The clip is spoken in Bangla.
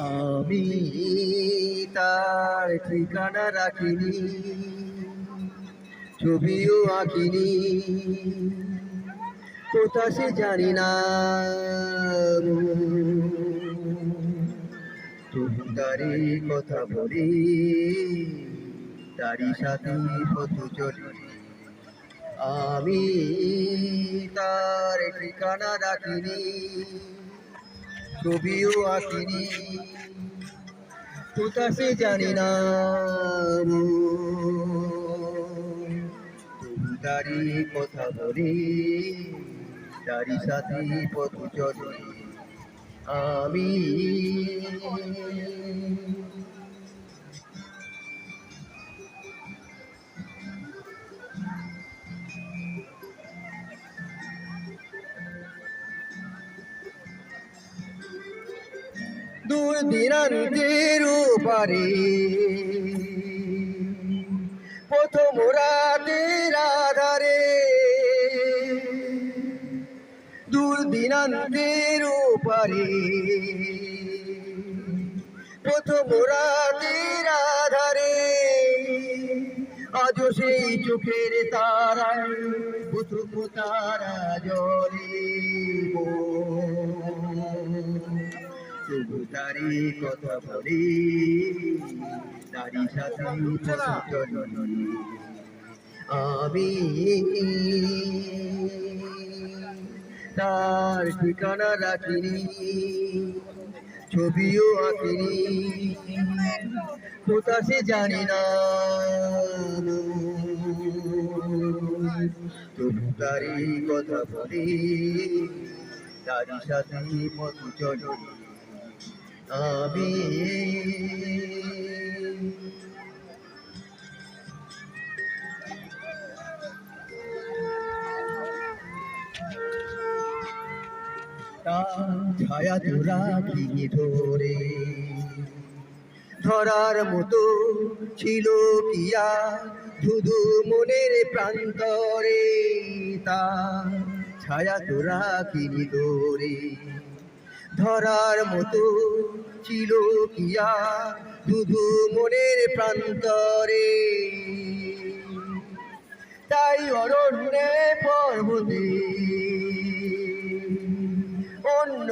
আমি তার ঠিকানা রাখিনি, ছবিও আঁকিনি, কোথা সে জানি না, তবু তারি কথা বলি, তারি সাথে পথ চলি। আমি তার ঠিকানা রাখিনি, ছবিও আঁকিনি, কোথা সে জানি না, তবু তারি কথা বলি, তারি সাথে পথ চলি। আমি দূর দিনান্তের পারে প্রথম রাতের আধারে, দূর দিনান্তের পারে প্রথম রাতের আধারে, আজও সেই চোখের তারায় প্রথম তারা জলে, তবু তারি কথা বলি, তারি সাথে চলি। আমি তার ঠিকানা রাখিনি, ছবিও আঁকিনি, কোথা সে জানি না, তবু তারি কথা বলি, তারি সাথে পথ চলি। আমি তার ছায়া তোরা কি ধরে, ধরার মতো ছিল কি আর শুধু মনের প্রান্তরে, তার ছায়া তোরা কি ধরে, ধরার মতো ছিল কি আর শুধু মনের প্রান্তরে, তাই অরণ্যে পর্বতে অন্য